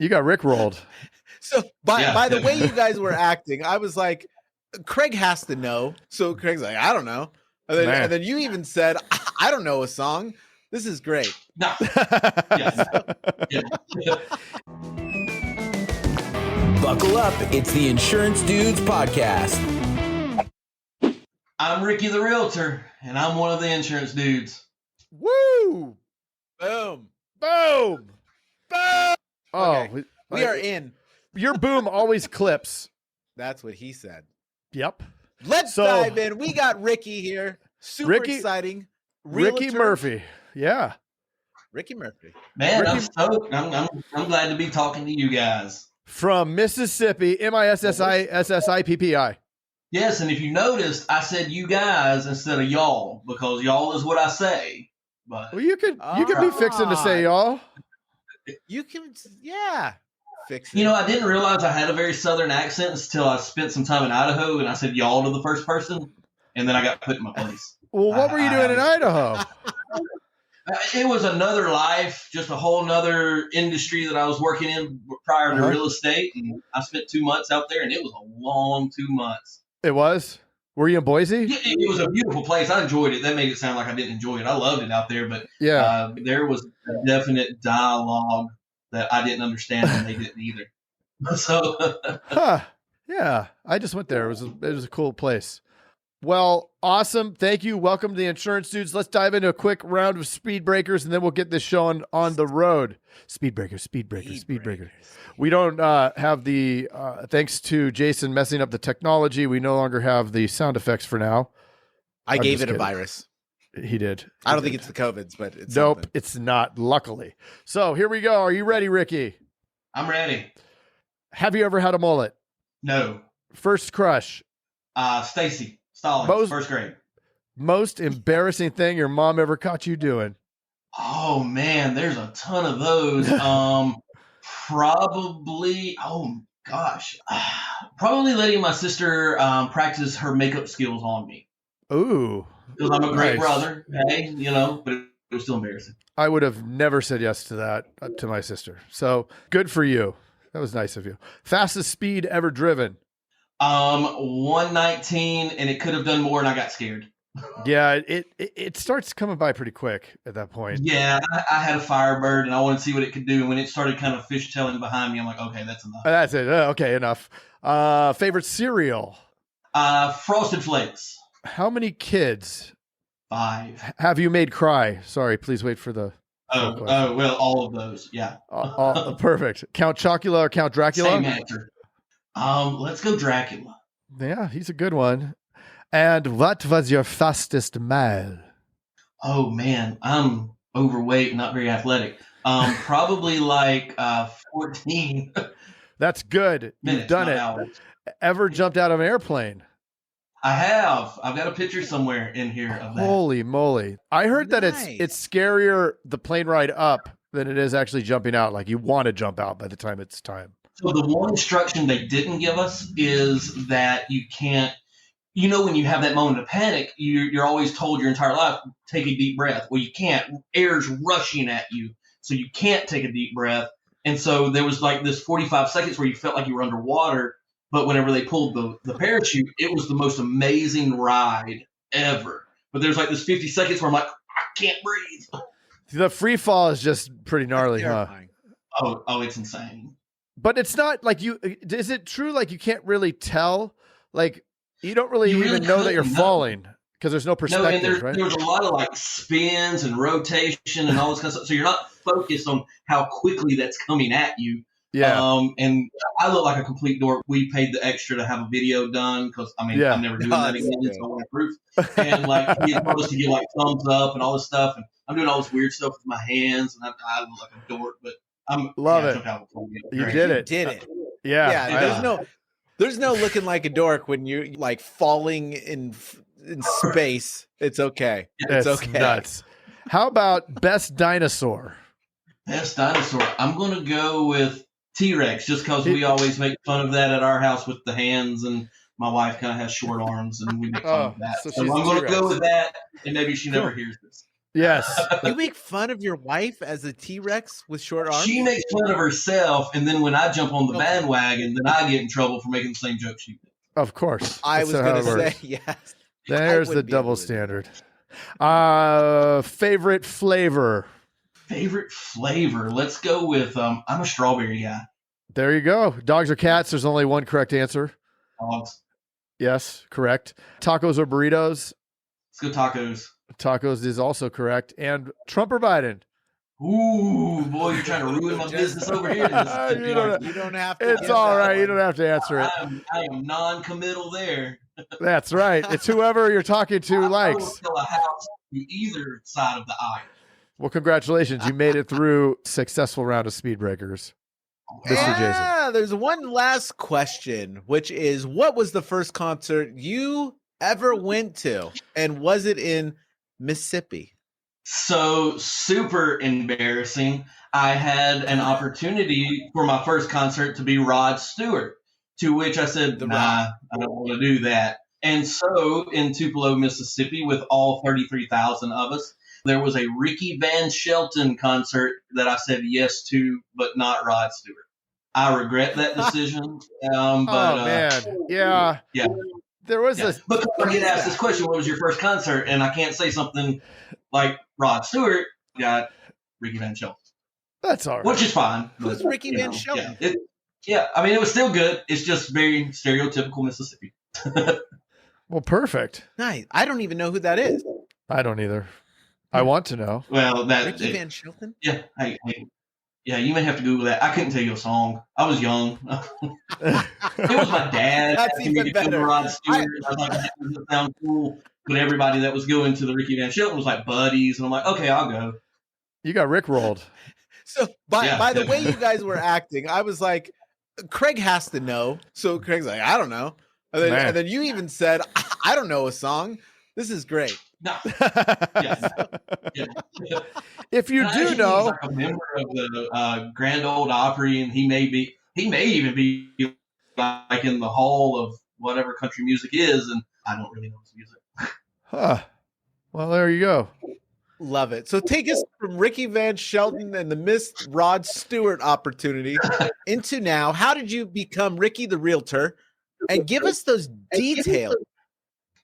You got rickrolled. So by the way you guys were acting, I was like, Craig has to know. So Craig's like, I don't know. And then you even said, I don't know a song. This is great. No. Buckle up. It's the Insurance Dudes podcast. I'm Ricky the Realtor, and I'm one of the insurance dudes. Woo! Boom. Boom. Boom. Oh, okay. We are in. Your boom always clips. That's what he said. Yep. Let's dive in. We got Ricky here. Super exciting. Realtor. Ricky Murphy. Yeah. Ricky Murphy. Man, I'm stoked. I'm glad to be talking to you guys. From Mississippi, MISSISSIPPI. Yes, and if you noticed, I said you guys instead of y'all because y'all is what I say. But well, you could be fixing to say y'all. You can, fix it. You know, I didn't realize I had a very southern accent until I spent some time in Idaho, and I said y'all to the first person, and then I got put in my place. Well, what were you doing in Idaho? It was another life, just a whole nother industry that I was working in prior to real estate. And I spent 2 months out there, and it was a long 2 months. It was? Were you in Boise? Yeah, it was a beautiful place. I enjoyed it. That made it sound like I didn't enjoy it. I loved it out there, but there was a definite dialogue that I didn't understand, and they didn't either. So, yeah, I just went there. It was a cool place. Well, awesome. Thank you. Welcome to the Insurance Dudes. Let's dive into a quick round of speed breakers, and then we'll get this show on the road. Speed breakers. We don't have the, thanks to Jason messing up the technology, we no longer have the sound effects for now. I gave it a virus. He did. I don't think it's the COVIDs, but it's nope, something. It's not, luckily. So here we go. Are you ready, Ricky? I'm ready. Have you ever had a mullet? No. First crush? Stacy Stallings, first grade. Most embarrassing thing your mom ever caught you doing? Oh, man, there's a ton of those. Probably, probably letting my sister practice her makeup skills on me. Ooh. Because I'm a great brother, hey, but it was still embarrassing. I would have never said yes to that, to my sister. So good for you. That was nice of you. Fastest speed ever driven? 119, and it could have done more, and I got scared. Yeah, it starts coming by pretty quick at that point. Yeah, I had a Firebird, and I wanted to see what it could do. And when it started kind of fishtailing behind me, I'm like, okay, that's enough. That's it. Okay, enough. Favorite cereal? Frosted Flakes. How many kids? 5. Have you made cry? Sorry, please wait for the... well, all of those, yeah. Perfect. Count Chocula or Count Dracula? Same answer. Let's go Dracula. Yeah, he's a good one. And what was your fastest mile? Oh, man, I'm overweight, not very athletic. Probably like 14. That's good. Minutes, you've done it. Hours. Ever jumped out of an airplane? I have. I've got a picture somewhere in here of that. Holy moly. I heard that it's scarier, the plane ride up, than it is actually jumping out. Like you want to jump out by the time it's time. So the one instruction they didn't give us is that you can't, when you have that moment of panic, you're always told your entire life, take a deep breath. Well, you can't. Air's rushing at you, so you can't take a deep breath. And so there was like this 45 seconds where you felt like you were underwater. But whenever they pulled the parachute, it was the most amazing ride ever. But there's like this 50 seconds where I'm like, I can't breathe. The free fall is just pretty gnarly, huh? Oh, it's insane. But it's not like is it true? Like you can't really tell? Like you don't really even know that you're falling because there's no perspective, no, and right? There's a lot of like spins and rotation and all this kind of stuff. So you're not focused on how quickly that's coming at you. Yeah. And I look like a complete dork. We paid the extra to have a video done because, I'm never doing that again. So I want proof. And like, he told us to get like thumbs up and all this stuff. And I'm doing all this weird stuff with my hands. And I look like a dork, but love it. You did it. Yeah. There's no looking like a dork when you're like falling in space. It's okay. It's okay. Nuts. How about best dinosaur? Best dinosaur. I'm going to go with T-Rex just because we always make fun of that at our house with the hands, and my wife kind of has short arms and we make fun of that. So I'm going to go with that, and maybe she never hears this. Yes. You make fun of your wife as a T-Rex with short arms? She makes fun of herself, and then when I jump on the bandwagon, then I get in trouble for making the same joke she did. Of course. I was going to say, yes. There's the double standard. Favorite flavor? Favorite flavor? Let's go with, I'm a strawberry guy. There you go. Dogs or cats? There's only one correct answer. Dogs. Yes, correct. Tacos or burritos? Let's go tacos. Tacos is also correct. And Trump or Biden? Ooh, boy, you're trying to ruin my business over here. You don't have to. It's all right. You don't have to answer it. I am non-committal there. That's right. It's whoever you're talking to likes. I will sell a house to either side of the aisle. Well, congratulations. You made it through successful round of speed breakers. Mr. Jason. There's one last question, which is, what was the first concert you ever went to? And was it in Mississippi? So super embarrassing. I had an opportunity for my first concert to be Rod Stewart, to which I said, nah, I don't want to do that. And so in Tupelo, Mississippi, with all 33,000 of us, there was a Ricky Van Shelton concert that I said yes to, but not Rod Stewart. I regret that decision. Man. Yeah. There was a... But I get asked this question, what was your first concert? And I can't say something like Rod Stewart got Ricky Van Shelton. That's all right. Which is fine. Who's Ricky Van Shelton? Yeah, I mean, it was still good. It's just very stereotypical Mississippi. Well, perfect. Nice. I don't even know who that is. I don't either. I want to know. Well, Ricky Van Shelton? Yeah. Yeah, you may have to Google that. I couldn't tell you a song. I was young. It was my dad. That's even better. Rod Stewart. I was like, that doesn't sound cool. But everybody that was going to the Ricky Van Shelton was like buddies. And I'm like, okay, I'll go. You got rickrolled. So by the way you guys were acting, I was like, Craig has to know. So Craig's like, I don't know. And then you even said, I don't know a song. This is great. No. Yeah. If you do know, he's like a member of the Grand Ole Opry, and he may even be like in the hall of whatever country music is, and I don't really know his music. Huh. Well, there you go. Love it. So take us from Ricky Van Shelton and the missed Rod Stewart opportunity into now. How did you become Ricky the Realtor? And give us those details.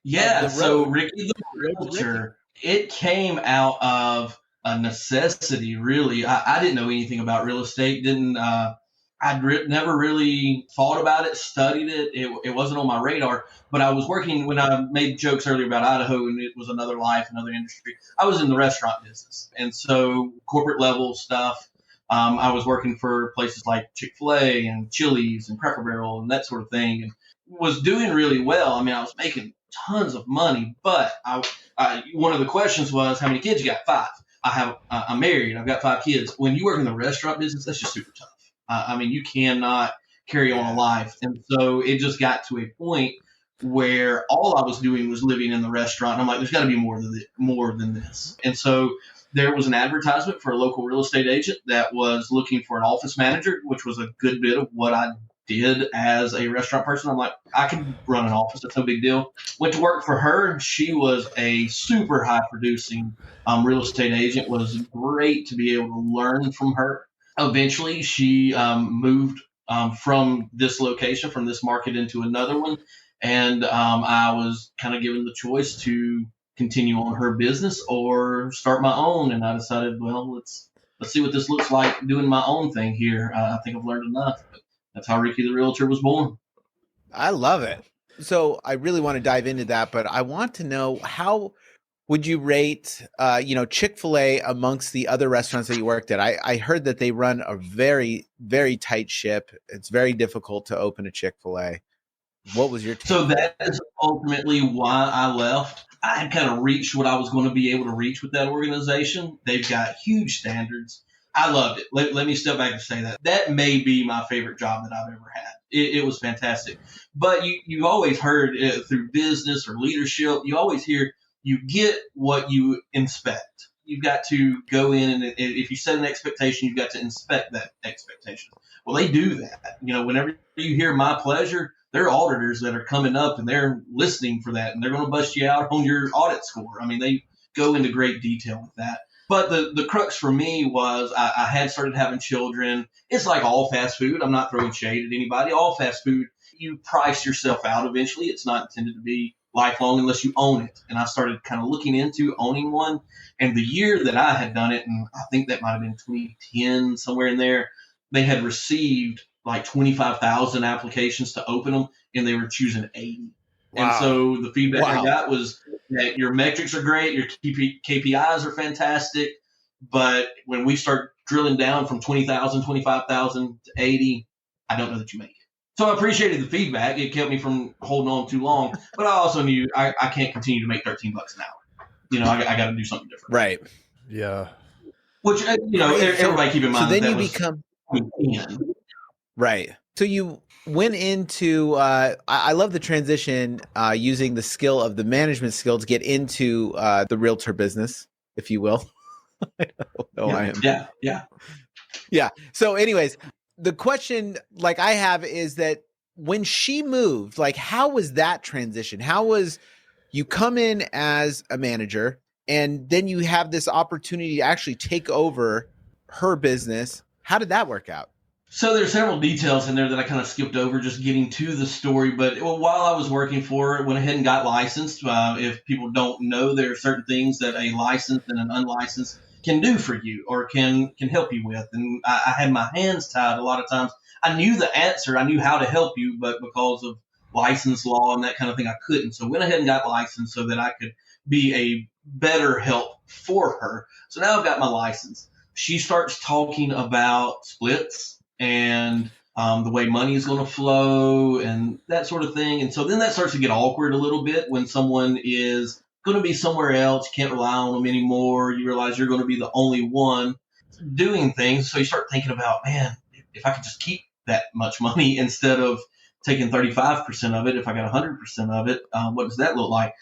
Yeah, so Ricky the Realtor, it came out of a necessity, really. I didn't know anything about real estate. I'd never really thought about it, studied it. It wasn't on my radar. But I was working, when I made jokes earlier about Idaho and it was another life, another industry, I was in the restaurant business. And so corporate level stuff, I was working for places like Chick-fil-A and Chili's and Cracker Barrel and that sort of thing, and was doing really well. I mean, I was making tons of money, but one of the questions was, how many kids you got? 5. I'm married. I've got 5 kids. When you work in the restaurant business, that's just super tough. I mean, you cannot carry on a life. And so it just got to a point where all I was doing was living in the restaurant. And I'm like, there's got to be more than this. And so there was an advertisement for a local real estate agent that was looking for an office manager, which was a good bit of what I did as a restaurant person. I'm like, I can run an office. That's no big deal. Went to work for her. She was a super high producing real estate agent. It was great to be able to learn from her. Eventually, she moved from this location, from this market into another one. And I was kind of given the choice to continue on her business or start my own. And I decided, well, let's see what this looks like doing my own thing here. I think I've learned enough. But that's how Ricky the Realtor was born. I love it. So I really want to dive into that, but I want to know, how would you rate, Chick-fil-A amongst the other restaurants that you worked at? I heard that they run a very, very tight ship. It's very difficult to open a Chick-fil-A. What was your take? So that is ultimately why I left. I had kind of reached what I was going to be able to reach with that organization. They've got huge standards. I loved it. Let me step back and say that. That may be my favorite job that I've ever had. It was fantastic. But you've always heard through business or leadership, you always hear you get what you inspect. You've got to go in, and if you set an expectation, you've got to inspect that expectation. Well, they do that. Whenever you hear my pleasure, there are auditors that are coming up and they're listening for that, and they're going to bust you out on your audit score. I mean, go into great detail with that. But the crux for me was I had started having children. It's like all fast food. I'm not throwing shade at anybody. All fast food, you price yourself out eventually. It's not intended to be lifelong unless you own it. And I started kind of looking into owning one. And the year that I had done it, and I think that might have been 2010, somewhere in there, they had received like 25,000 applications to open them, and they were choosing 80. Wow. And so the feedback I got was that your metrics are great, your KPIs are fantastic, but when we start drilling down from 20,000, 25,000 to 80, I don't know that you make it. So I appreciated the feedback. It kept me from holding on too long, but I also knew I can't continue to make $13 an hour. I got to do something different. Right. Yeah. Which, everybody keep in mind. So then you become right. So you went into, I love the transition using the skill of the management skill to get into the realtor business, if you will. I don't know. I am. Yeah. So anyways, the question like I have is that when she moved, like how was that transition? How was you come in as a manager and then you have this opportunity to actually take over her business? How did that work out? So there's several details in there that I kind of skipped over just getting to the story. But while I was working for it, went ahead and got licensed. If people don't know, there are certain things that a licensed and an unlicensed can do for you or can help you with. And I had my hands tied a lot of times. I knew the answer. I knew how to help you, but because of license law and that kind of thing, I couldn't. So went ahead and got licensed so that I could be a better help for her. So now I've got my license. She starts talking about splits and the way money is going to flow and that sort of thing. And so then that starts to get awkward a little bit when someone is going to be somewhere else. You can't rely on them anymore. You realize you're going to be the only one doing things. So you start thinking about, man, if I could just keep that much money instead of taking 35% of it, if I got 100% of it, what does that look like?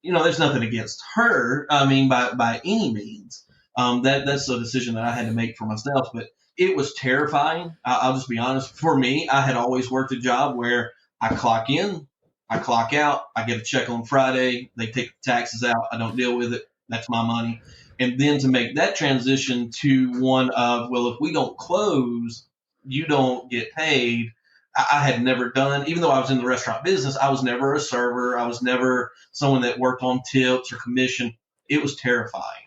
There's nothing against her. I mean, by any means. That's a decision that I had to make for myself, but it was terrifying. I'll just be honest. For me, I had always worked a job where I clock in, I clock out, I get a check on Friday, they take the taxes out, I don't deal with it, that's my money. And then to make that transition to one of, well, if we don't close, you don't get paid. I had never done, even though I was in the restaurant business, I was never a server. I was never someone that worked on tips or commission. It was terrifying.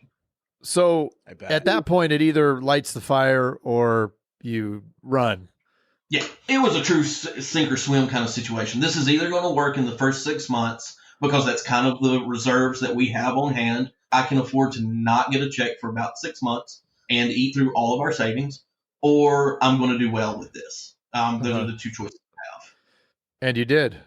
So at that point, it either lights the fire or you run. Yeah, it was a true sink or swim kind of situation. This is either going to work in the first 6 months because that's kind of the reserves that we have on hand. I can afford to not get a check for about 6 months and eat through all of our savings, or I'm going to do well with this. Those are the two choices I have. And you did.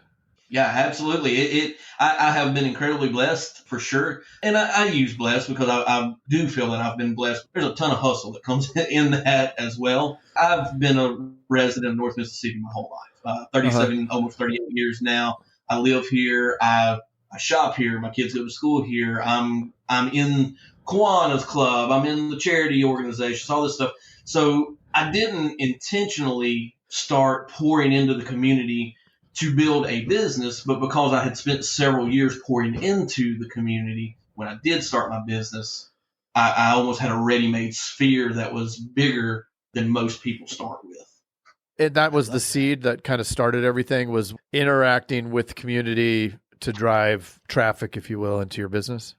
Yeah, absolutely. I have been incredibly blessed for sure. And I use blessed because I do feel that I've been blessed. There's a ton of hustle that comes in that as well. I've been a resident of North Mississippi my whole life, 37, almost 38 years now. I live here. I shop here. My kids go to school here. I'm in Kiwanis Club. I'm in the charity organizations, all this stuff. So I didn't intentionally start pouring into the community to build a business, but because I had spent several years pouring into the community, when I did start my business, I almost had a ready-made sphere that was bigger than most people start with. And that was the seed that kind of started everything, was interacting with the community to drive traffic, if you will, into your business?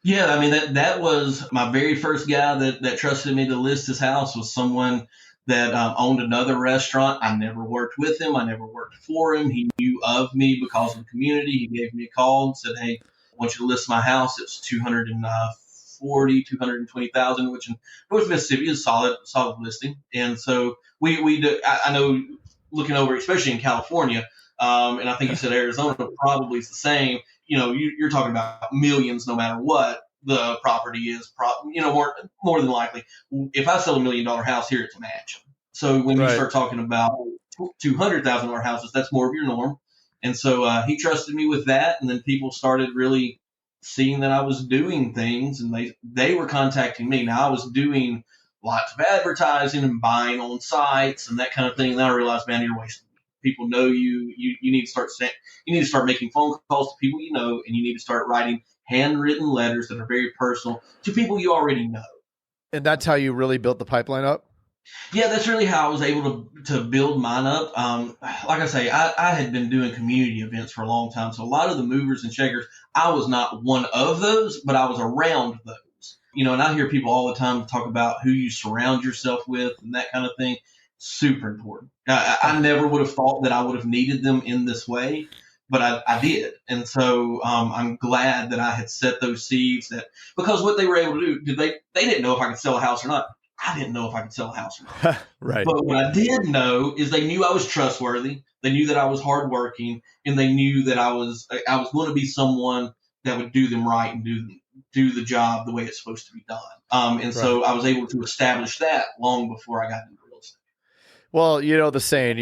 Yeah, I mean, that was my very first guy that trusted me to list his house was someone that owned another restaurant. I never worked with him. I never worked for him. He knew of me because of the community. He gave me a call and said, hey, I want you to list my house. It's 220,000, which in North Mississippi is solid listing. And so we do, I know looking over, especially in California, and I think you said Arizona probably is the same. You're talking about millions no matter what the property is, more than likely. If I sell $1 million house here, it's a match. So when you start talking about $200,000 houses, that's more of your norm. And so he trusted me with that. And then people started really seeing that I was doing things, and they were contacting me. Now I was doing lots of advertising and buying on sites and that kind of thing. And then I realized, man, you're wasting me. people know you. You need to start making phone calls to people you know, and you need to start writing handwritten letters that are very personal to people you already know. And that's how you really built the pipeline up? Yeah, that's really how I was able to build mine up. Like I say, I had been doing community events for a long time. So a lot of the movers and shakers, I was not one of those, but I was around those. And I hear people all the time talk about who you surround yourself with and that kind of thing. Super important. I never would have thought that I would have needed them in this way, but I did. And so I'm glad that I had set those seeds because what they were able to do, they didn't know if I could sell a house or not. I didn't know if I could sell a house or not. Right. But what I did know is they knew I was trustworthy. They knew that I was hardworking, and they knew that I was going to be someone that would do them right and do the job the way it's supposed to be done. So I was able to establish that long before I got into real estate. Well, the saying,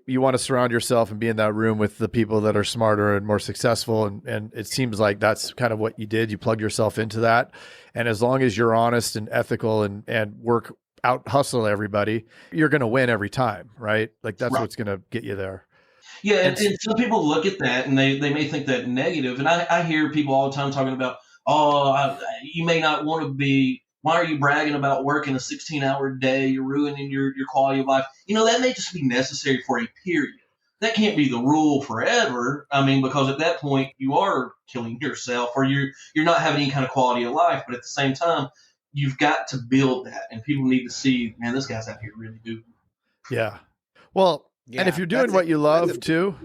you want to surround yourself and be in that room with the people that are smarter and more successful. And it seems like that's kind of what you did. You plugged yourself into that. And as long as you're honest and ethical and work out, hustle everybody, you're going to win every time, right? Like that's what's going to get you there. Yeah. And some people look at that and they may think that negative. And I hear people all the time talking about, you may not want to be, why are you bragging about working a 16-hour day? You're ruining your quality of life. That may just be necessary for a period. That can't be the rule forever. I mean, because at that point you are killing yourself or you're not having any kind of quality of life. But at the same time, you've got to build that, and people need to see, man, this guy's out here really doing it. Yeah. Well, and if you're doing what you love too,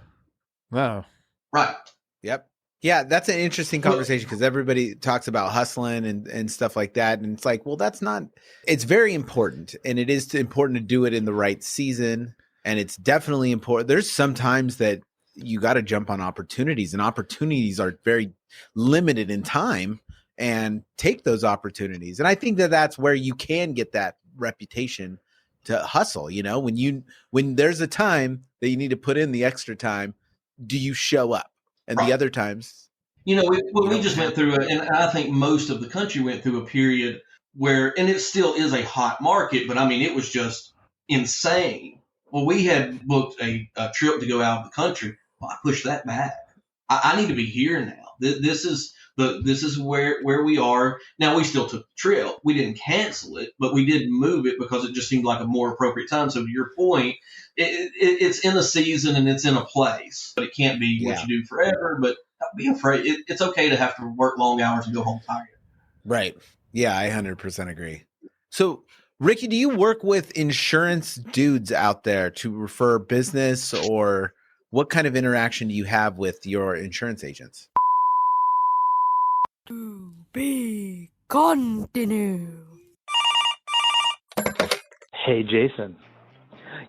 wow. Right. Yep. Yeah, that's an interesting conversation because everybody talks about hustling and stuff like that. And it's like, well, it's very important. And it is important to do it in the right season. And it's definitely important. There's sometimes that you got to jump on opportunities, and opportunities are very limited in time, and take those opportunities. And I think that that's where you can get that reputation to hustle. When there's a time that you need to put in the extra time, do you show up? And the other times, we just went through and I think most of the country went through a period where, and it still is a hot market, but I mean, it was just insane. Well, we had booked a trip to go out of the country. Well, I pushed that back. I need to be here now. This is where we are now. We still took the trip. We didn't cancel it, but we did move it because it just seemed like a more appropriate time. So to your point, it's in a season and it's in a place, but it can't be what you do forever. But don't be afraid. It's okay to have to work long hours and go home tired. Right. Yeah, I 100% agree. So, Ricky, do you work with insurance dudes out there to refer business, or what kind of interaction do you have with your insurance agents? To be continue. Hey, Jason.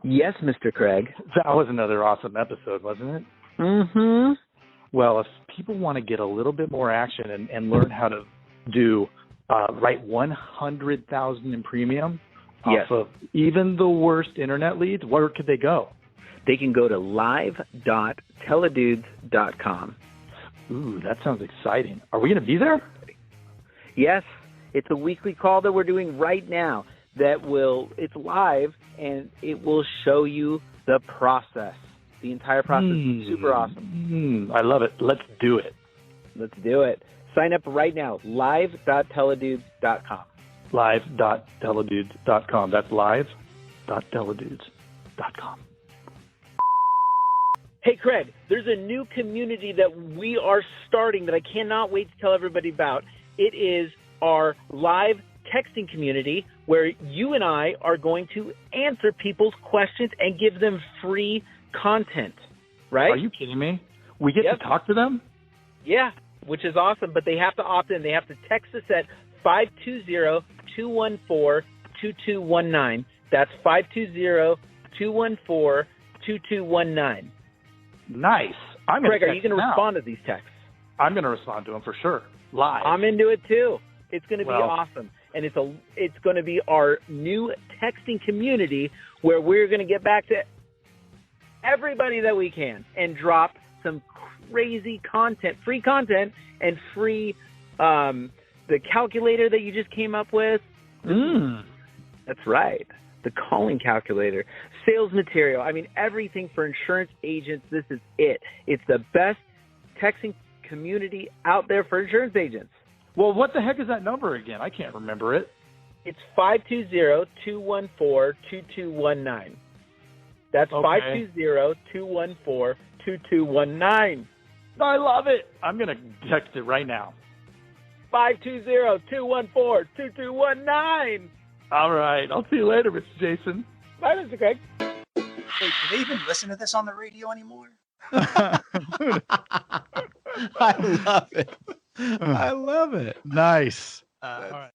Yes, Mr. Craig. That was another awesome episode, wasn't it? Mm-hmm. Well, if people want to get a little bit more action and learn how to write $100,000 in premium off of even the worst internet leads, where could they go? They can go to live.teledudes.com. Ooh, that sounds exciting. Are we going to be there? Yes. It's a weekly call that we're doing right now it's live, and it will show you the process. The entire process is super awesome. I love it. Let's do it. Let's do it. Sign up right now, live.teledudes.com. Live.teledudes.com. That's live.teledudes.com. Hey, Craig, there's a new community that we are starting that I cannot wait to tell everybody about. It is our live texting community where you and I are going to answer people's questions and give them free content, right? Are you kidding me? We get to talk to them? Yeah, which is awesome, but they have to opt in. They have to text us at 520-214-2219. That's 520-214-2219. Nice. Craig, are you going to respond to these texts? I'm going to respond to them for sure. Live. I'm into it too. It's going to be awesome. And it's going to be our new texting community where we're going to get back to everybody that we can and drop some crazy content, free content, and free the calculator that you just came up with. Mm. That's right. The calling calculator. sales material. I mean, everything for insurance agents. This is it. It's the best texting community out there for insurance agents. Well, what the heck is that number again? I can't remember it. It's 520-214-2219. That's Okay. 520-214-2219. I love it. I'm going to text it right now. 520-214-2219. All right. I'll see you later, Mr. Jason. Bye, Mr. Craig. Wait, do they even listen to this on the radio anymore? I love it. I love it. Nice. All right.